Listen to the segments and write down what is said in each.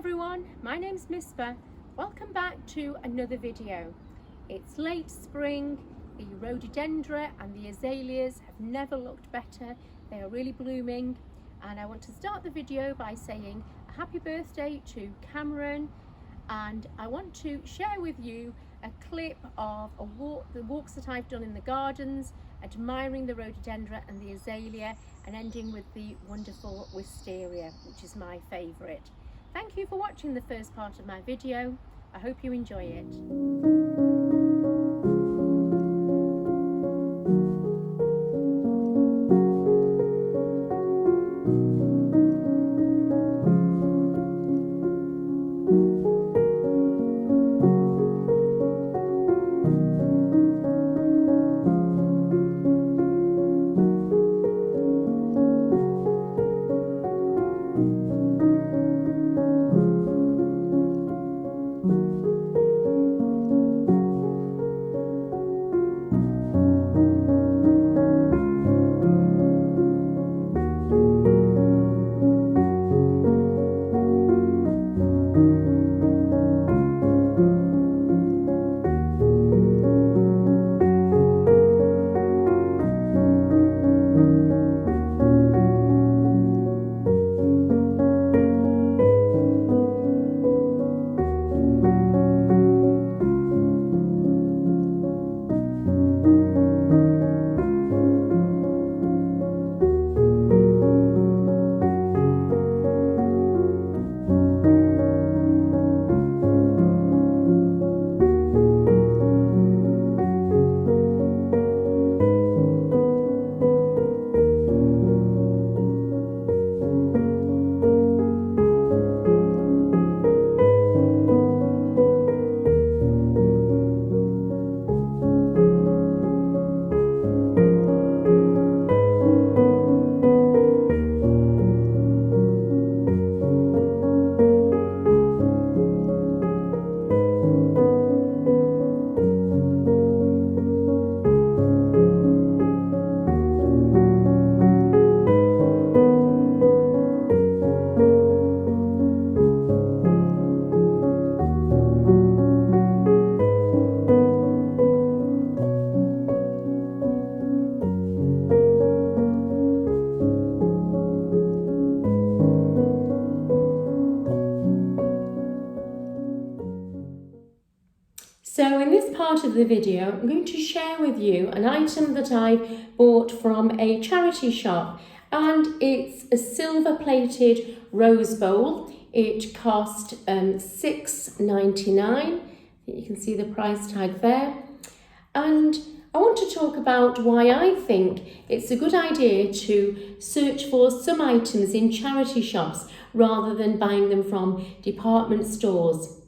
everyone, my name's Mispa. Welcome back to another video. It's late spring, the rhododendra and the azaleas have never looked better. They are really blooming, and I want to start the video by saying a happy birthday to Cameron, and I want to share with you a clip of the walks that I've done in the gardens, admiring the rhododendra and the azalea, and ending with the wonderful wisteria, which is my favourite. Thank you for watching the first part of my video. I hope you enjoy it. So in this part of the video, I'm going to share with you an item that I bought from a charity shop, and it's a silver plated rose bowl. It cost $6.99. You can see the price tag there. And I want to talk about why I think it's a good idea to search for some items in charity shops rather than buying them from department stores.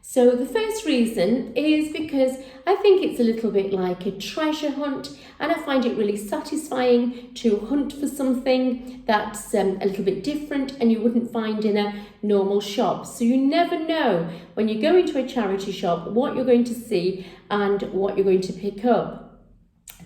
So the first reason is because I think it's a little bit like a treasure hunt, and I find it really satisfying to hunt for something that's a little bit different and you wouldn't find in a normal shop. So you never know when you go into a charity shop what you're going to see and what you're going to pick up.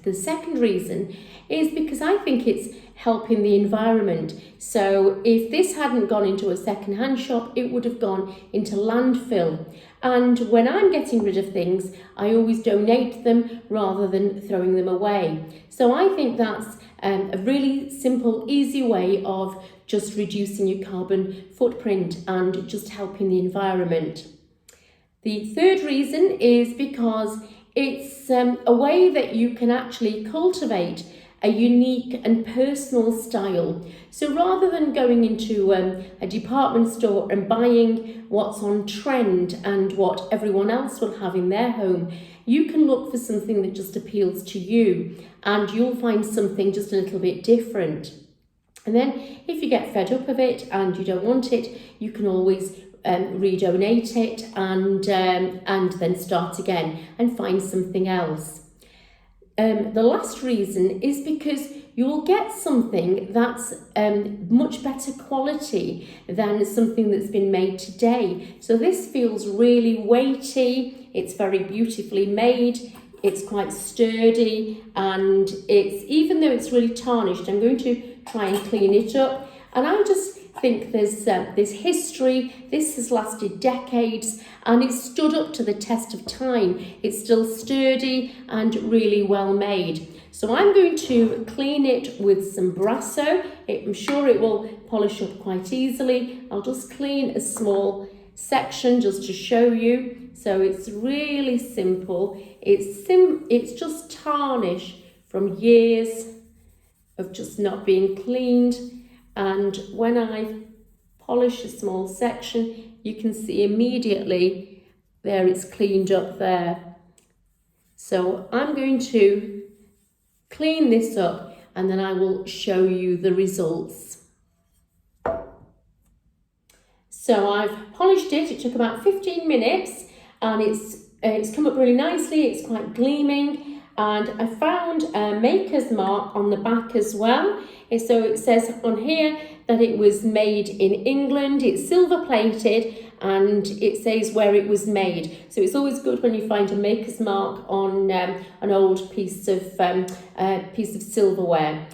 The second reason is because I think it's helping the environment. So if this hadn't gone into a second-hand shop, it would have gone into landfill. And when I'm getting rid of things, I always donate them rather than throwing them away. So I think that's a really simple, easy way of just reducing your carbon footprint and just helping the environment. The third reason is because it's a way that you can actually cultivate a unique and personal style. So rather than going into a department store and buying what's on trend and what everyone else will have in their home, you can look for something that just appeals to you, and you'll find something just a little bit different. And then if you get fed up of it and you don't want it, you can always redonate it and then start again and find something else. The last reason is because you'll get something that's much better quality than something that's been made today. So this feels really weighty, it's very beautifully made, it's quite sturdy, and it's, even though it's really tarnished, I'm going to try and clean it up. And I just think there's history. This has lasted decades and it's stood up to the test of time. It's still sturdy and really well made. So I'm going to clean it with some Brasso. I'm sure it will polish up quite easily. I'll just clean a small section just to show you. So it's really simple. It's just tarnish from years of just not being cleaned. And when I polish a small section, you can see immediately there it's cleaned up there. So I'm going to clean this up and then I will show you the results. So I've polished it. It took about 15 minutes and it's come up really nicely. It's quite gleaming, and I found a maker's mark on the back as well. So it says on here that it was made in England. It's silver plated and it says where it was made. So it's always good when you find a maker's mark on an old piece of silverware.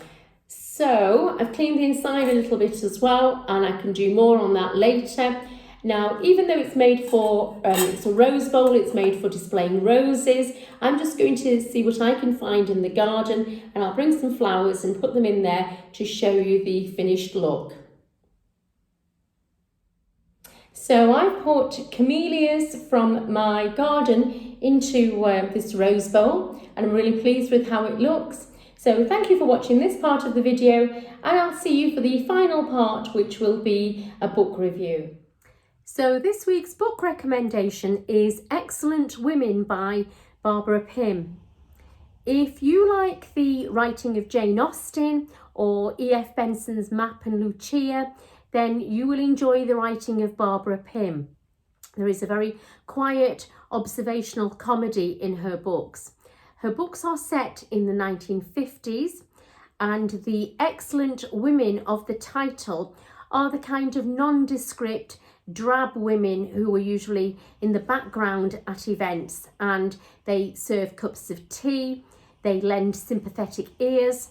So I've cleaned the inside a little bit as well, and I can do more on that later. Now, even though it's made for, it's a rose bowl, it's made for displaying roses, I'm just going to see what I can find in the garden, and I'll bring some flowers and put them in there to show you the finished look. So I've put camellias from my garden into this rose bowl, and I'm really pleased with how it looks. So thank you for watching this part of the video, and I'll see you for the final part, which will be a book review. So this week's book recommendation is Excellent Women by Barbara Pym. If you like the writing of Jane Austen or E.F. Benson's Map and Lucia, then you will enjoy the writing of Barbara Pym. There is a very quiet observational comedy in her books. Her books are set in the 1950s, and the excellent women of the title are the kind of nondescript, drab women who are usually in the background at events, and they serve cups of tea, they lend sympathetic ears,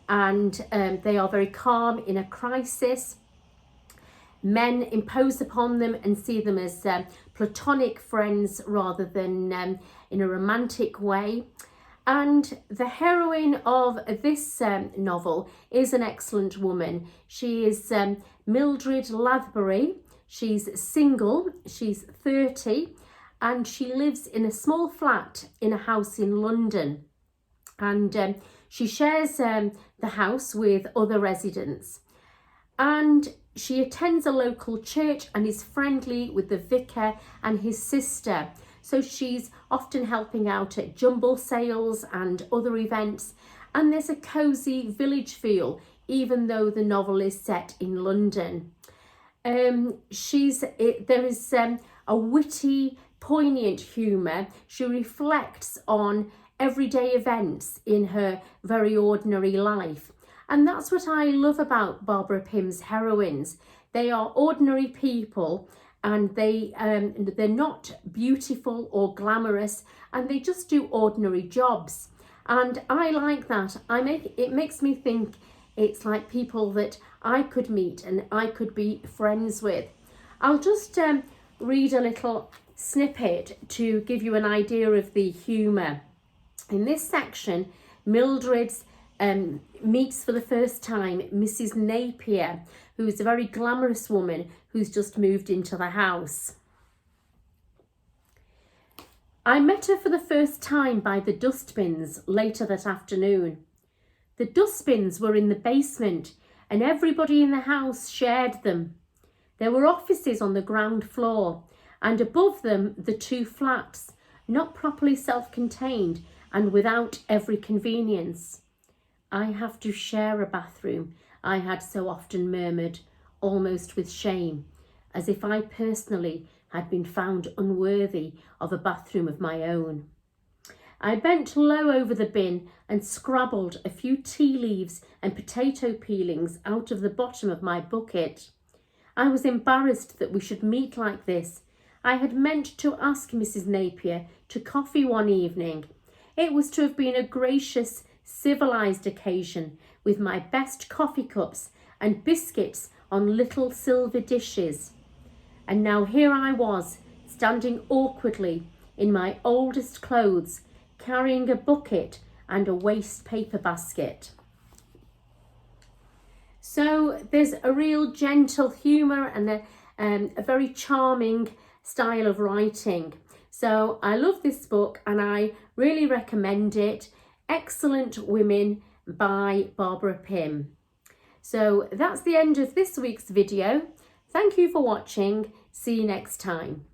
and they are very calm in a crisis. Men impose upon them and see them as platonic friends rather than in a romantic way. And the heroine of this novel is an excellent woman. She is Mildred Lathbury. She's single, she's 30, and she lives in a small flat in a house in London. And she shares the house with other residents. And she attends a local church and is friendly with the vicar and his sister. So she's often helping out at jumble sales and other events. And there's a cosy village feel, even though the novel is set in London. There is a witty, poignant humour. She reflects on everyday events in her very ordinary life. And that's what I love about Barbara Pym's heroines. They are ordinary people, and they're not beautiful or glamorous, and they just do ordinary jobs. And I like that. It makes me think it's like people that I could meet and I could be friends with. I'll just read a little snippet to give you an idea of the humour. In this section, Mildred meets for the first time Mrs. Napier, who's a very glamorous woman who's just moved into the house. I met her for the first time by the dustbins later that afternoon. The dustbins were in the basement and everybody in the house shared them. There were offices on the ground floor, and above them the two flats, not properly self-contained and without every convenience. I have to share a bathroom, I had so often murmured, almost with shame, as if I personally had been found unworthy of a bathroom of my own. I bent low over the bin and scrabbled a few tea leaves and potato peelings out of the bottom of my bucket. I was embarrassed that we should meet like this. I had meant to ask Mrs. Napier to coffee one evening. It was to have been a gracious, civilised occasion with my best coffee cups and biscuits on little silver dishes. And now here I was, standing awkwardly in my oldest clothes, carrying a bucket and a waste paper basket. So there's a real gentle humour and a very charming style of writing. So I love this book and I really recommend it. Excellent Women by Barbara Pym. So that's the end of this week's video. Thank you for watching. See you next time.